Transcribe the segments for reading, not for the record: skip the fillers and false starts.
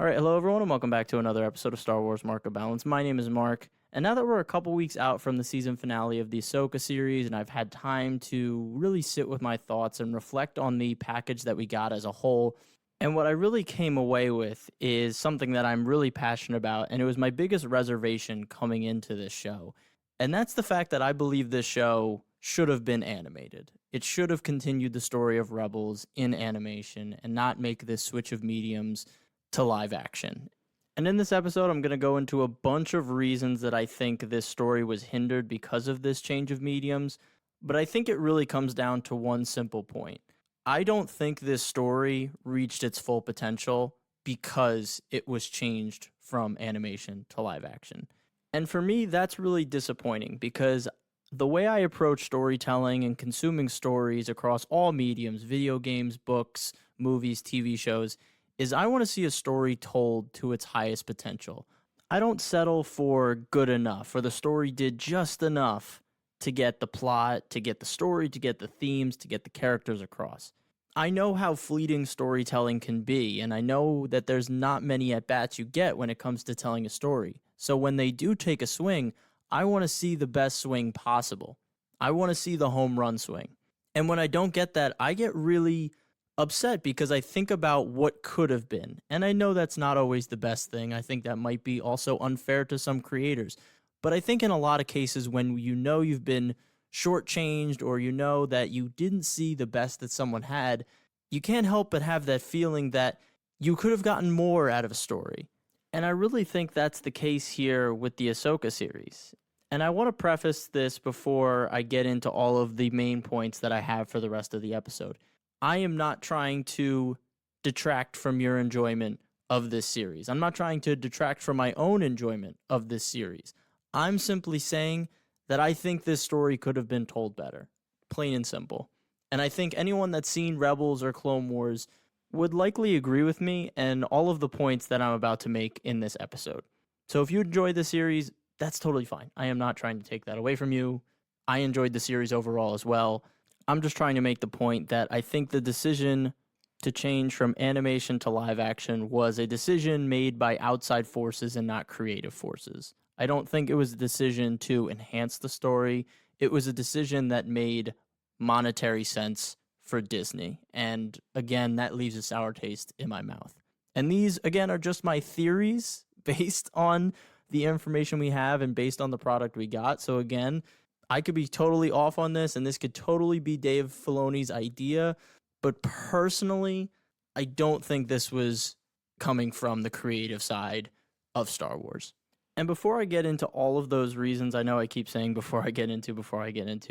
All right, hello everyone, and welcome back to another episode of Star Wars Mark of Balance. My name is Mark, and now that we're a couple weeks out from the season finale of the Ahsoka series, and I've had time to really sit with my thoughts and reflect on the package that we got as a whole, and what I really came away with is something that I'm really passionate about, and it was my biggest reservation coming into this show, and that's the fact that I believe this show should have been animated. It should have continued the story of Rebels in animation and not make this switch of mediums to live action. And in this episode, I'm going to go into a bunch of reasons that I think this story was hindered because of this change of mediums, but I think it really comes down to one simple point. I don't think this story reached its full potential because it was changed from animation to live action. And for me, that's really disappointing because the way I approach storytelling and consuming stories across all mediums, video games, books, movies, TV shows, is I want to see a story told to its highest potential. I don't settle for good enough, or the story did just enough to get the plot, to get the story, to get the themes, to get the characters across. I know how fleeting storytelling can be, and I know that there's not many at-bats you get when it comes to telling a story. So when they do take a swing, I want to see the best swing possible. I want to see the home run swing. And when I don't get that, I get really upset because I think about what could have been. And I know that's not always the best thing. I think that might be also unfair to some creators. But I think in a lot of cases when you know you've been shortchanged or you know that you didn't see the best that someone had, you can't help but have that feeling that you could have gotten more out of a story. And I really think that's the case here with the Ahsoka series. And I want to preface this before I get into all of the main points that I have for the rest of the episode. I am not trying to detract from your enjoyment of this series. I'm not trying to detract from my own enjoyment of this series. I'm simply saying that I think this story could have been told better, plain and simple. And I think anyone that's seen Rebels or Clone Wars would likely agree with me and all of the points that I'm about to make in this episode. So if you enjoyed the series, that's totally fine. I am not trying to take that away from you. I enjoyed the series overall as well. I'm just trying to make the point that I think the decision to change from animation to live action was a decision made by outside forces and not creative forces. I don't think it was a decision to enhance the story. It was a decision that made monetary sense for Disney. And again, that leaves a sour taste in my mouth. And these, again, are just my theories based on the information we have and based on the product we got. So again, I could be totally off on this, and this could totally be Dave Filoni's idea, but personally, I don't think this was coming from the creative side of Star Wars. And before I get into all of those reasons, I know I keep saying before I get into,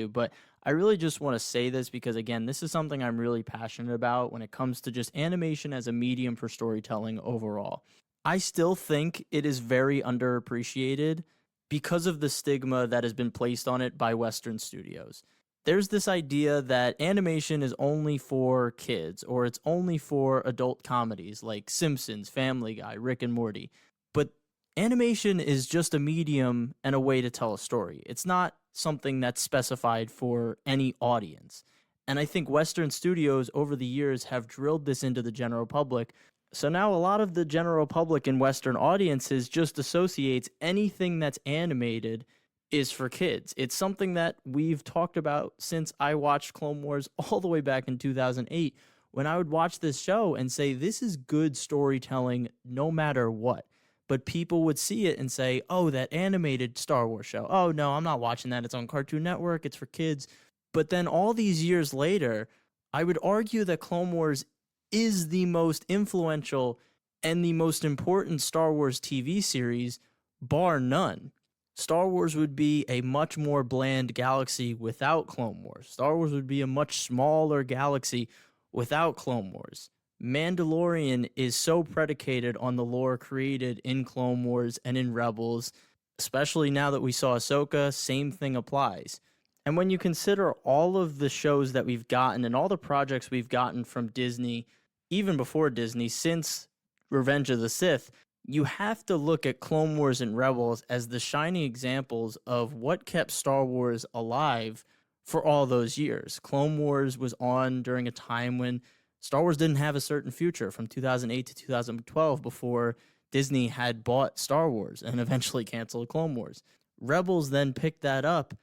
but I really just want to say this because, again, this is something I'm really passionate about when it comes to just animation as a medium for storytelling overall. I still think it is very underappreciated because of the stigma that has been placed on it by Western studios. There's this idea that animation is only for kids, or it's only for adult comedies like Simpsons, Family Guy, Rick and Morty. But animation is just a medium and a way to tell a story. It's not something that's specified for any audience. And I think Western studios over the years have drilled this into the general public. So now a lot of the general public and Western audiences just associates anything that's animated is for kids. It's something that we've talked about since I watched Clone Wars all the way back in 2008, when I would watch this show and say, this is good storytelling no matter what. But people would see it and say, oh, that animated Star Wars show. Oh, no, I'm not watching that. It's on Cartoon Network. It's for kids. But then all these years later, I would argue that Clone Wars is the most influential and the most important Star Wars TV series, bar none. Star Wars would be a much more bland galaxy without Clone Wars. Star Wars would be a much smaller galaxy without Clone Wars. Mandalorian is so predicated on the lore created in Clone Wars and in Rebels, especially now that we saw Ahsoka, same thing applies. And when you consider all of the shows that we've gotten and all the projects we've gotten from Disney, even before Disney, since Revenge of the Sith, you have to look at Clone Wars and Rebels as the shining examples of what kept Star Wars alive for all those years. Clone Wars was on during a time when Star Wars didn't have a certain future from 2008 to 2012 before Disney had bought Star Wars and eventually canceled Clone Wars. Rebels then picked that up,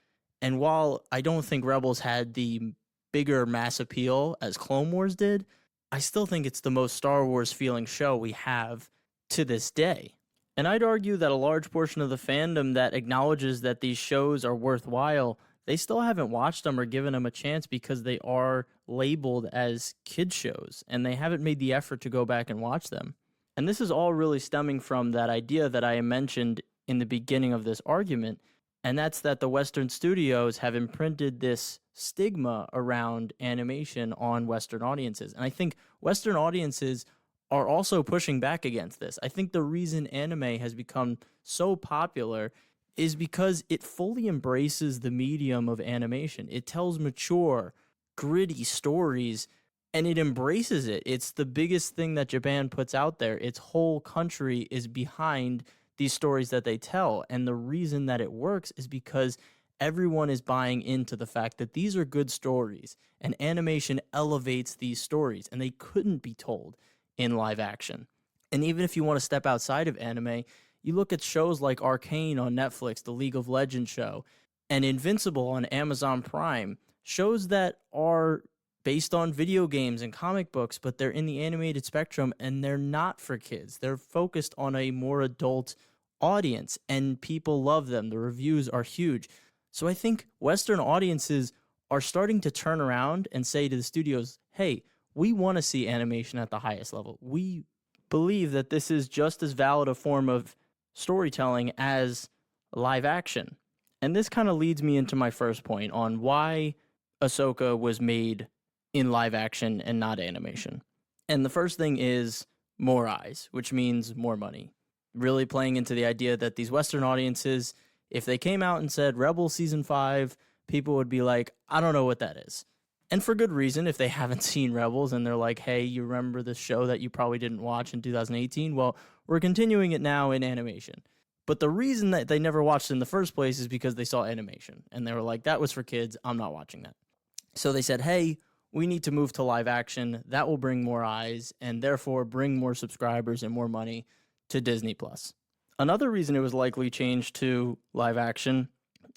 and while I don't think Rebels had the bigger mass appeal as Clone Wars did, I still think it's the most Star Wars feeling show we have to this day. And I'd argue that a large portion of the fandom that acknowledges that these shows are worthwhile, they still haven't watched them or given them a chance because they are labeled as kid shows and they haven't made the effort to go back and watch them. And this is all really stemming from that idea that I mentioned in the beginning of this argument, and that's that the Western studios have imprinted this stigma around animation on Western audiences. And I think Western audiences are also pushing back against this. I think the reason anime has become so popular is because it fully embraces the medium of animation. It tells mature, gritty stories, and it embraces it. It's the biggest thing that Japan puts out there. Its whole country is behind these stories that they tell. And the reason that it works is because everyone is buying into the fact that these are good stories, and animation elevates these stories, and they couldn't be told in live action. And even if you want to step outside of anime, you look at shows like Arcane on Netflix, the League of Legends show, and Invincible on Amazon Prime, shows that are based on video games and comic books, but they're in the animated spectrum and they're not for kids. They're focused on a more adult audience and people love them. The reviews are huge. So I think Western audiences are starting to turn around and say to the studios, hey, we want to see animation at the highest level. We believe that this is just as valid a form of storytelling as live action. And this kind of leads me into my first point on why Ahsoka was made in live action and not animation. And the first thing is more eyes, which means more money. Really playing into the idea that these Western audiences, if they came out and said Rebels Season 5, people would be like, I don't know what that is. And for good reason, if they haven't seen Rebels and they're like, hey, you remember this show that you probably didn't watch in 2018? Well, we're continuing it now in animation. But the reason that they never watched it in the first place is because they saw animation. And they were like, that was for kids. I'm not watching that. So they said, hey, we need to move to live action. That will bring more eyes and therefore bring more subscribers and more money to Disney+. Another reason it was likely changed to live action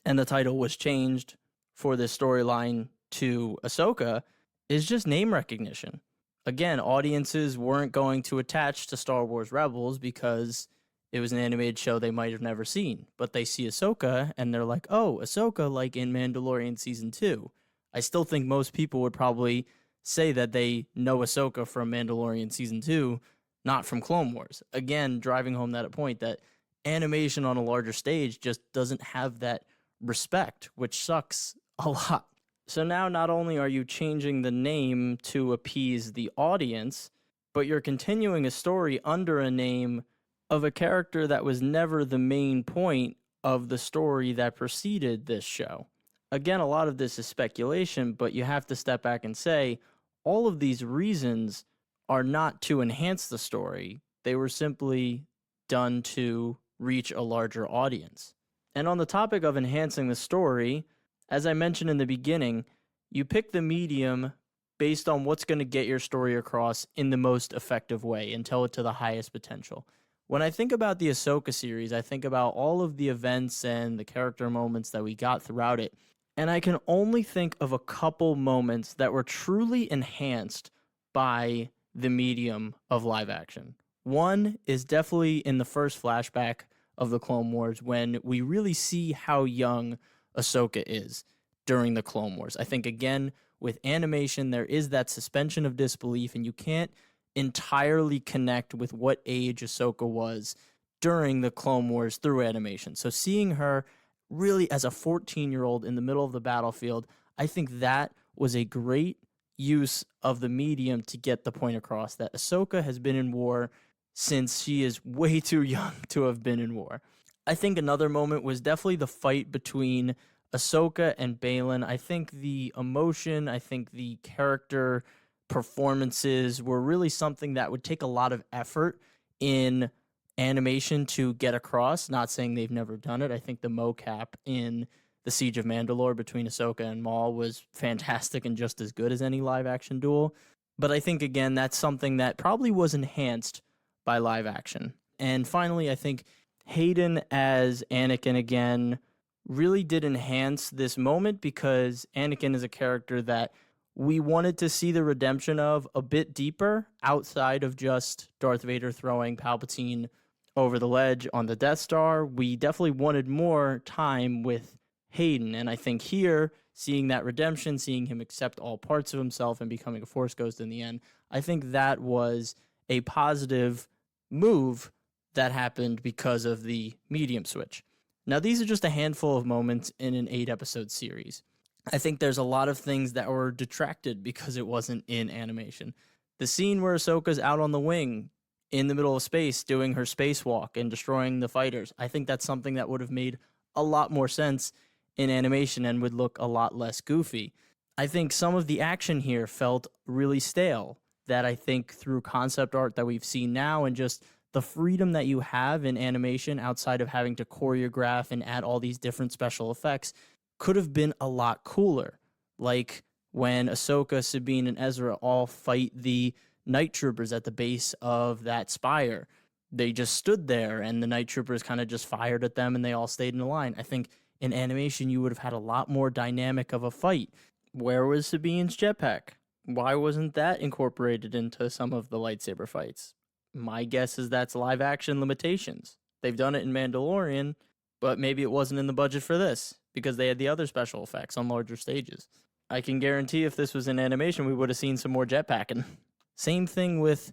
and the title was changed for this storyline to Ahsoka is just name recognition. Again, audiences weren't going to attach to Star Wars Rebels because it was an animated show they might have never seen. But they see Ahsoka and they're like, oh, Ahsoka like in Mandalorian Season 2. I still think most people would probably say that they know Ahsoka from Mandalorian Season 2, not from Clone Wars. Again, driving home that point that animation on a larger stage just doesn't have that respect, which sucks a lot. So now not only are you changing the name to appease the audience, but you're continuing a story under a name of a character that was never the main point of the story that preceded this show. Again, a lot of this is speculation, but you have to step back and say all of these reasons are not to enhance the story. They were simply done to reach a larger audience. And on the topic of enhancing the story, as I mentioned in the beginning, you pick the medium based on what's going to get your story across in the most effective way and tell it to the highest potential. When I think about the Ahsoka series, I think about all of the events and the character moments that we got throughout it, and I can only think of a couple moments that were truly enhanced by the medium of live action. One is definitely in the first flashback of the Clone Wars when we really see how young Ahsoka is during the Clone Wars. I think, again, with animation, there is that suspension of disbelief, and you can't entirely connect with what age Ahsoka was during the Clone Wars through animation. So seeing her really as a 14-year-old in the middle of the battlefield, I think that was a great use of the medium to get the point across that Ahsoka has been in war since she is way too young to have been in war. I think another moment was definitely the fight between Ahsoka and Baylan. I think the emotion, I think the character performances were really something that would take a lot of effort in animation to get across. Not saying they've never done it. I think the mocap in the Siege of Mandalore between Ahsoka and Maul was fantastic and just as good as any live action duel. But I think, again, that's something that probably was enhanced by live action. And finally, I think Hayden as Anakin again really did enhance this moment, because Anakin is a character that we wanted to see the redemption of a bit deeper outside of just Darth Vader throwing Palpatine over the ledge on the Death Star. We definitely wanted more time with Hayden. And I think here, seeing that redemption, seeing him accept all parts of himself and becoming a Force ghost in the end, I think that was a positive move that happened because of the medium switch. Now, these are just a handful of moments in an 8-episode series. I think there's a lot of things that were detracted because it wasn't in animation. The scene where Ahsoka's out on the wing in the middle of space doing her spacewalk and destroying the fighters, I think that's something that would have made a lot more sense in animation and would look a lot less goofy. I think some of the action here felt really stale, that I think through concept art that we've seen now and just the freedom that you have in animation outside of having to choreograph and add all these different special effects could have been a lot cooler. Like when Ahsoka, Sabine, and Ezra all fight the night troopers at the base of that spire. They just stood there and the night troopers kind of just fired at them and they all stayed in a line. I think in animation you would have had a lot more dynamic of a fight. Where was Sabine's jetpack? Why wasn't that incorporated into some of the lightsaber fights? My guess is that's live action limitations. They've done it in Mandalorian, but maybe it wasn't in the budget for this because they had the other special effects on larger stages. I can guarantee if this was in animation, we would have seen some more jetpacking. Same thing with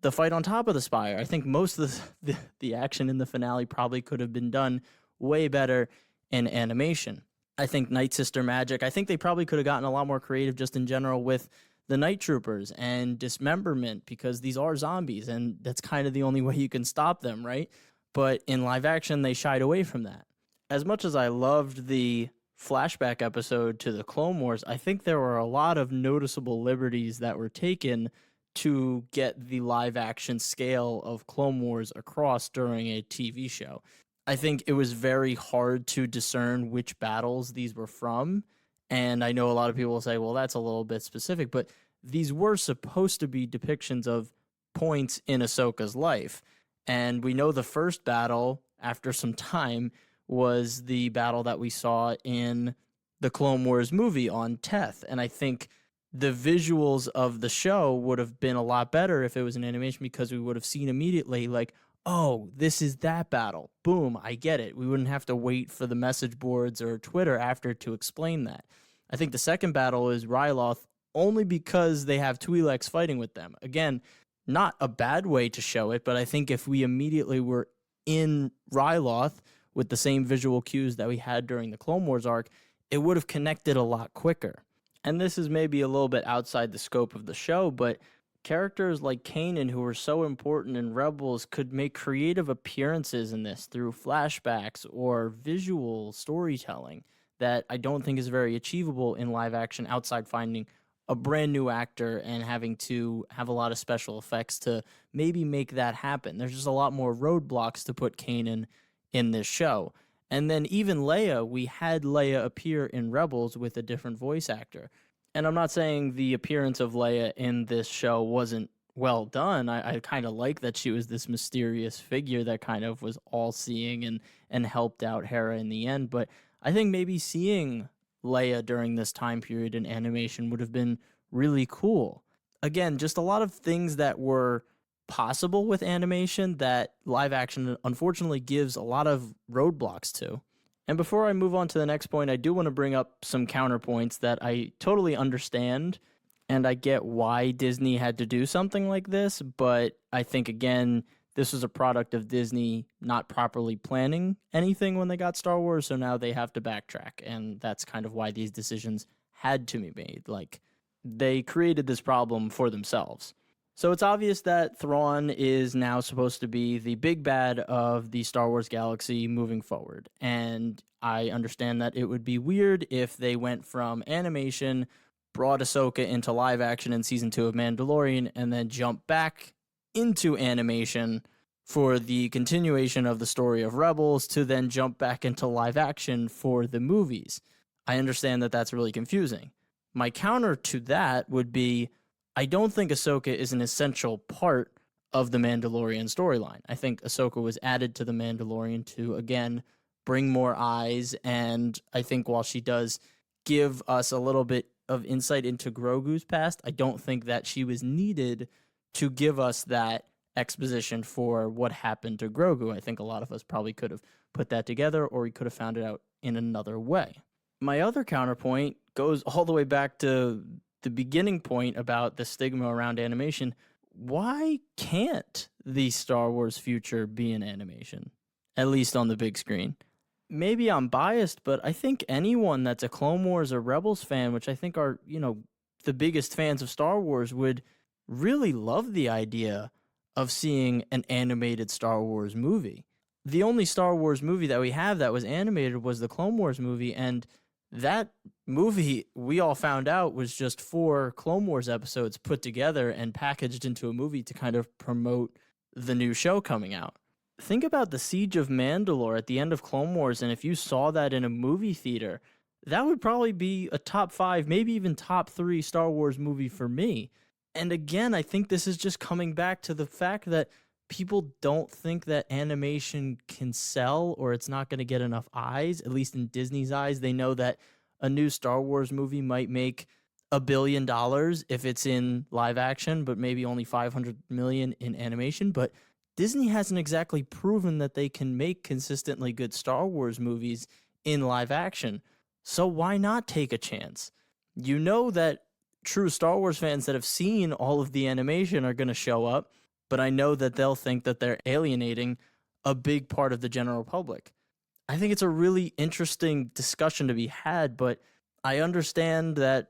the fight on top of the spire. I think most of the action in the finale probably could have been done way better in animation. I think Night Sister magic, I think they probably could have gotten a lot more creative just in general with the night troopers and dismemberment, because these are zombies and that's kind of the only way you can stop them, right? But in live action, they shied away from that. As much as I loved the flashback episode to the Clone Wars, I think there were a lot of noticeable liberties that were taken to get the live action scale of Clone Wars across during a TV show. I think it was very hard to discern which battles these were from. And I know a lot of people will say, well, that's a little bit specific, but these were supposed to be depictions of points in Ahsoka's life. And we know the first battle, after some time, was the battle that we saw in the Clone Wars movie on Teth. And I think the visuals of the show would have been a lot better if it was an animation, because we would have seen immediately, like, oh, this is that battle. Boom, I get it. We wouldn't have to wait for the message boards or Twitter after to explain that. I think the second battle is Ryloth only because they have Twi'leks fighting with them. Again, not a bad way to show it, but I think if we immediately were in Ryloth with the same visual cues that we had during the Clone Wars arc, it would have connected a lot quicker. And this is maybe a little bit outside the scope of the show, but characters like Kanan, who were so important in Rebels, could make creative appearances in this through flashbacks or visual storytelling that I don't think is very achievable in live action outside finding a brand new actor and having to have a lot of special effects to maybe make that happen. There's just a lot more roadblocks to put Kanan in this show. And then even Leia, we had Leia appear in Rebels with a different voice actor. And I'm not saying the appearance of Leia in this show wasn't well done. I kind of like that she was this mysterious figure that kind of was all-seeing and helped out Hera in the end. But I think maybe seeing Leia during this time period in animation would have been really cool. Again, just a lot of things that were possible with animation that live action unfortunately gives a lot of roadblocks to. And before I move on to the next point, I do want to bring up some counterpoints that I totally understand, and I get why Disney had to do something like this, but I think, again, this was a product of Disney not properly planning anything when they got Star Wars, so now they have to backtrack, and that's kind of why these decisions had to be made. Like, they created this problem for themselves. So it's obvious that Thrawn is now supposed to be the big bad of the Star Wars galaxy moving forward. And I understand that it would be weird if they went from animation, brought Ahsoka into live action in Season 2 of Mandalorian, and then jumped back into animation for the continuation of the story of Rebels to then jump back into live action for the movies. I understand that that's really confusing. My counter to that would be, I don't think Ahsoka is an essential part of the Mandalorian storyline. I think Ahsoka was added to the Mandalorian to, again, bring more eyes. And I think while she does give us a little bit of insight into Grogu's past, I don't think that she was needed to give us that exposition for what happened to Grogu. I think a lot of us probably could have put that together, or we could have found it out in another way. My other counterpoint goes all the way back to the beginning point about the stigma around animation. Why can't the Star Wars future be in animation, at least on the big screen? Maybe I'm biased, but I think anyone that's a Clone Wars or Rebels fan, which I think are, the biggest fans of Star Wars, would really love the idea of seeing an animated Star Wars movie. The only Star Wars movie that we have that was animated was the Clone Wars movie, and that movie, we all found out, was just 4 Clone Wars episodes put together and packaged into a movie to kind of promote the new show coming out. Think about the Siege of Mandalore at the end of Clone Wars, and if you saw that in a movie theater, that would probably be a top 5, maybe even top 3 Star Wars movie for me. And again, I think this is just coming back to the fact that people don't think that animation can sell, or it's not going to get enough eyes, at least in Disney's eyes. They know that a new Star Wars movie might make $1 billion if it's in live action, but maybe only 500 million in animation. But Disney hasn't exactly proven that they can make consistently good Star Wars movies in live action. So why not take a chance? You know that true Star Wars fans that have seen all of the animation are going to show up, but I know that they'll think that they're alienating a big part of the general public. I think it's a really interesting discussion to be had, but I understand that,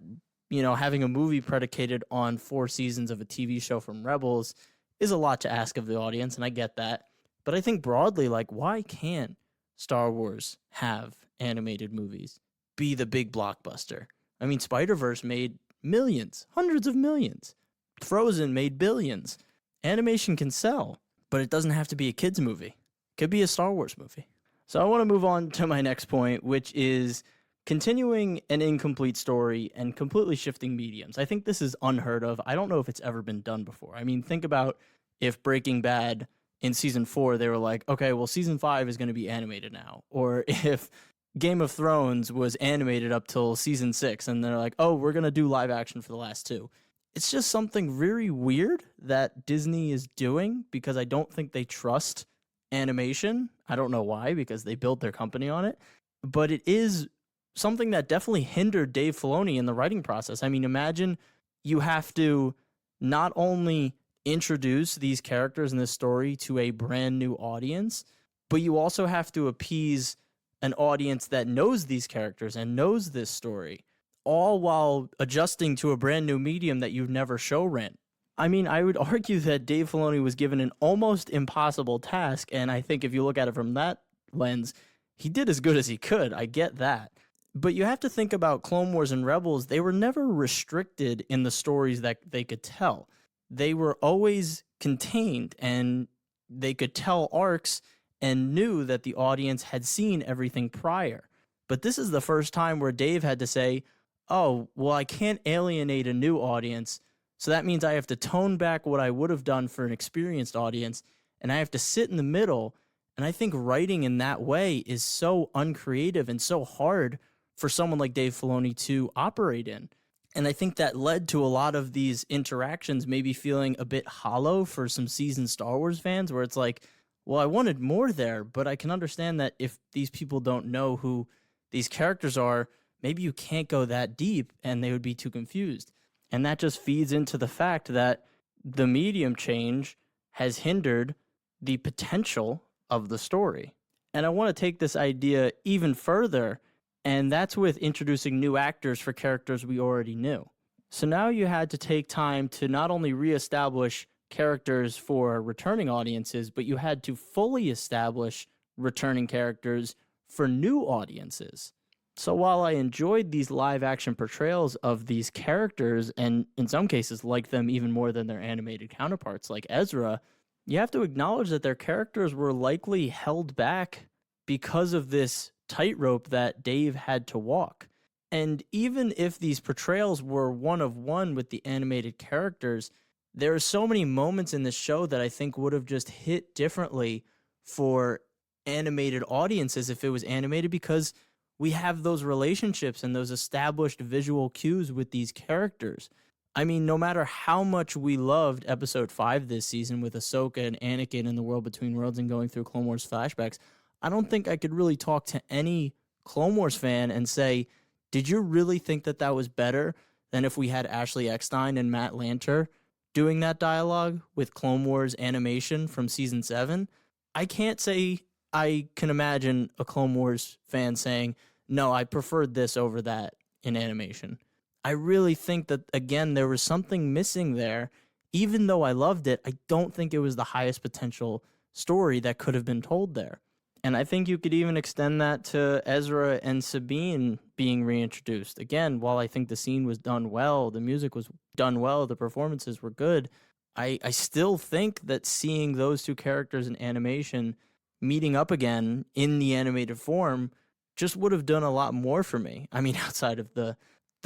having a movie predicated on 4 seasons of a TV show from Rebels is a lot to ask of the audience, and I get that. But I think broadly, why can't Star Wars have animated movies be the big blockbuster? I mean, Spider-Verse made millions, hundreds of millions. Frozen made billions. Animation can sell, but it doesn't have to be a kid's movie. It could be a Star Wars movie. So I want to move on to my next point, which is continuing an incomplete story and completely shifting mediums. I think this is unheard of. I don't know if it's ever been done before. I mean, think about if Breaking Bad in season 4, they were like, okay, well, season 5 is going to be animated now. Or if Game of Thrones was animated up till season 6, and they're like, oh, we're going to do live action for the last 2. It's just something very weird that Disney is doing, because I don't think they trust animation. I don't know why, because they built their company on it. But it is something that definitely hindered Dave Filoni in the writing process. I mean, imagine you have to not only introduce these characters in this story to a brand new audience, but you also have to appease an audience that knows these characters and knows this story, all while adjusting to a brand new medium that you've never show ran. I mean, I would argue that Dave Filoni was given an almost impossible task, and I think if you look at it from that lens, he did as good as he could. I get that. But you have to think about Clone Wars and Rebels. They were never restricted in the stories that they could tell. They were always contained, and they could tell arcs and knew that the audience had seen everything prior. But this is the first time where Dave had to say, oh, well, I can't alienate a new audience, so that means I have to tone back what I would have done for an experienced audience, and I have to sit in the middle. And I think writing in that way is so uncreative and so hard for someone like Dave Filoni to operate in. And I think that led to a lot of these interactions maybe feeling a bit hollow for some seasoned Star Wars fans, where it's like, well, I wanted more there, but I can understand that if these people don't know who these characters are, maybe you can't go that deep and they would be too confused. And that just feeds into the fact that the medium change has hindered the potential of the story. And I want to take this idea even further, and that's with introducing new actors for characters we already knew. So now you had to take time to not only reestablish characters for returning audiences, but you had to fully establish returning characters for new audiences. So while I enjoyed these live action portrayals of these characters, and in some cases liked them even more than their animated counterparts like Ezra, you have to acknowledge that their characters were likely held back because of this tightrope that Dave had to walk. And even if these portrayals were one of one with the animated characters, there are so many moments in this show that I think would have just hit differently for animated audiences if it was animated, because we have those relationships and those established visual cues with these characters. I mean, no matter how much we loved episode 5 this season with Ahsoka and Anakin in the World Between Worlds and going through Clone Wars flashbacks, I don't think I could really talk to any Clone Wars fan and say, did you really think that that was better than if we had Ashley Eckstein and Matt Lanter doing that dialogue with Clone Wars animation from season 7? I can't say I can imagine a Clone Wars fan saying, no, I preferred this over that in animation. I really think that, again, there was something missing there. Even though I loved it, I don't think it was the highest potential story that could have been told there. And I think you could even extend that to Ezra and Sabine being reintroduced. Again, while I think the scene was done well, the music was done well, the performances were good, I still think that seeing those two characters in animation meeting up again in the animated form just would have done a lot more for me. I mean, outside of the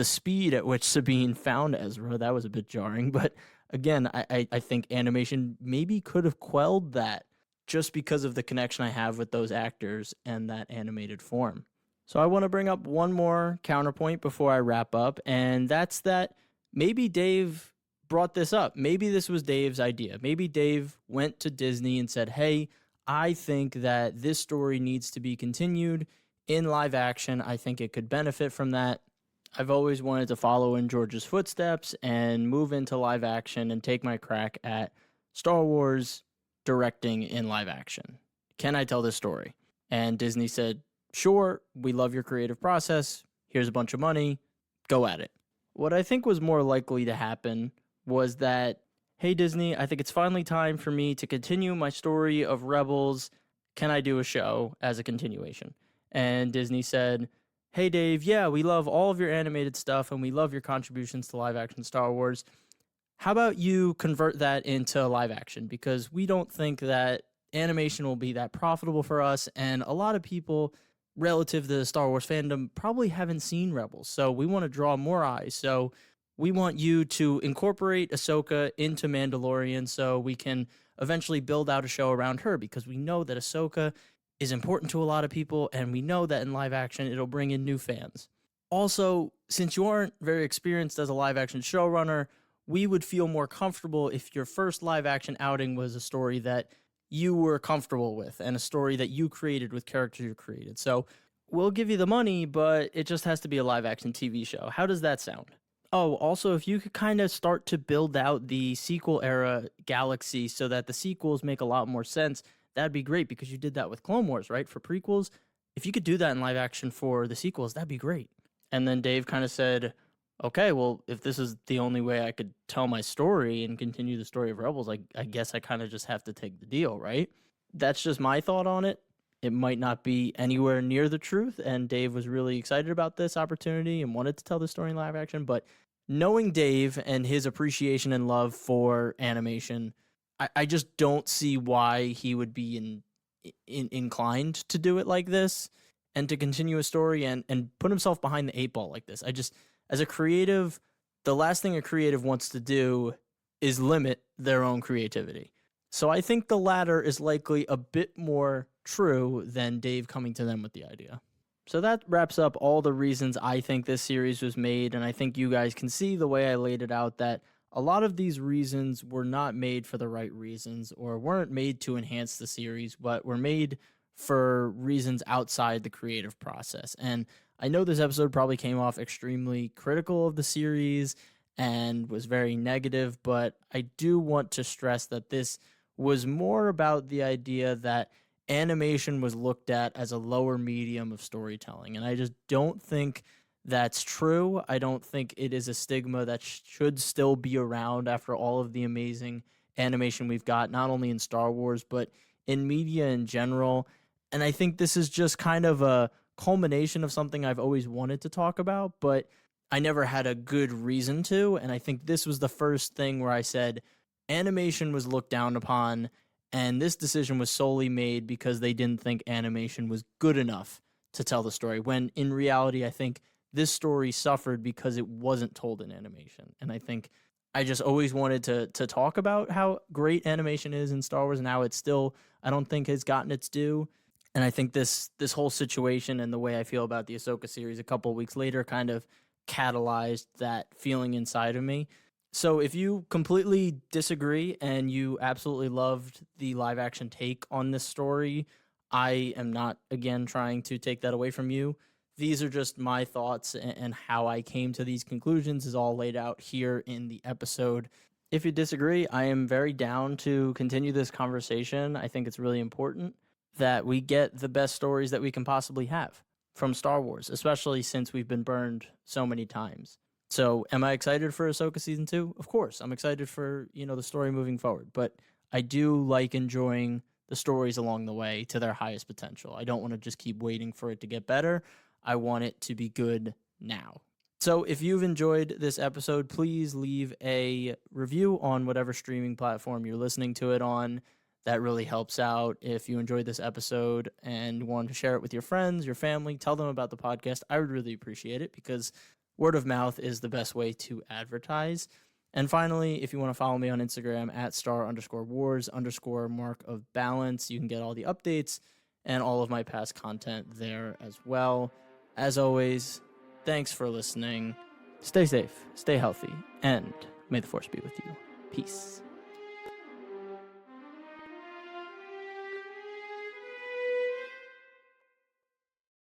speed at which Sabine found Ezra, that was a bit jarring. But again, I think animation maybe could have quelled that just because of the connection I have with those actors and that animated form. So I want to bring up one more counterpoint before I wrap up, and that's that maybe Dave brought this up. Maybe this was Dave's idea. Maybe Dave went to Disney and said, hey, I think that this story needs to be continued in live action. I think it could benefit from that. I've always wanted to follow in George's footsteps and move into live action and take my crack at Star Wars directing in live action. Can I tell this story? And Disney said, sure, we love your creative process. Here's a bunch of money. Go at it. What I think was more likely to happen was that, hey, Disney, I think it's finally time for me to continue my story of Rebels. Can I do a show as a continuation? And Disney said, hey, Dave, yeah, we love all of your animated stuff and we love your contributions to live action Star Wars. How about you convert that into live action? Because we don't think that animation will be that profitable for us. And a lot of people relative to the Star Wars fandom probably haven't seen Rebels. So we want to draw more eyes. So we want you to incorporate Ahsoka into Mandalorian so we can eventually build out a show around her, because we know that Ahsoka is important to a lot of people, and we know that in live action it'll bring in new fans. Also, since you aren't very experienced as a live action showrunner, we would feel more comfortable if your first live action outing was a story that you were comfortable with and a story that you created with characters you created. So we'll give you the money, but it just has to be a live action TV show. How does that sound? Oh, also, if you could kind of start to build out the sequel era galaxy so that the sequels make a lot more sense, that'd be great, because you did that with Clone Wars, right? For prequels. If you could do that in live action for the sequels, that'd be great. And then Dave kind of said, okay, well, if this is the only way I could tell my story and continue the story of Rebels, I guess I kind of just have to take the deal, right? That's just my thought on it. It might not be anywhere near the truth, and Dave was really excited about this opportunity and wanted to tell the story in live action, but knowing Dave and his appreciation and love for animation, I just don't see why he would be inclined to do it like this and to continue a story and put himself behind the 8 ball like this. As a creative, the last thing a creative wants to do is limit their own creativity. So I think the latter is likely a bit more true than Dave coming to them with the idea. So that wraps up all the reasons I think this series was made, and I think you guys can see the way I laid it out that a lot of these reasons were not made for the right reasons or weren't made to enhance the series, but were made for reasons outside the creative process. And I know this episode probably came off extremely critical of the series and was very negative, but I do want to stress that this was more about the idea that animation was looked at as a lower medium of storytelling. And I just don't think that's true. I don't think it is a stigma that should still be around after all of the amazing animation we've got, not only in Star Wars, but in media in general. And I think this is just kind of a culmination of something I've always wanted to talk about, but I never had a good reason to. And I think this was the first thing where I said animation was looked down upon, and this decision was solely made because they didn't think animation was good enough to tell the story, when in reality, I think this story suffered because it wasn't told in animation. And I think I just always wanted to talk about how great animation is in Star Wars and how it still, I don't think, has gotten its due. And I think this whole situation and the way I feel about the Ahsoka series a couple of weeks later kind of catalyzed that feeling inside of me. So if you completely disagree and you absolutely loved the live action take on this story, I am not, again, trying to take that away from you. These are just my thoughts, and how I came to these conclusions is all laid out here in the episode. If you disagree, I am very down to continue this conversation. I think it's really important that we get the best stories that we can possibly have from Star Wars, especially since we've been burned so many times. So am I excited for Ahsoka Season 2? Of course. I'm excited for, the story moving forward. But I do like enjoying the stories along the way to their highest potential. I don't want to just keep waiting for it to get better. I want it to be good now. So if you've enjoyed this episode, please leave a review on whatever streaming platform you're listening to it on. That really helps out. If you enjoyed this episode and want to share it with your friends, your family, tell them about the podcast. I would really appreciate it because word of mouth is the best way to advertise. And finally, if you want to follow me on Instagram at @star_wars_mark of balance, you can get all the updates and all of my past content there as well. As always, thanks for listening. Stay safe, stay healthy, and may the Force be with you. Peace.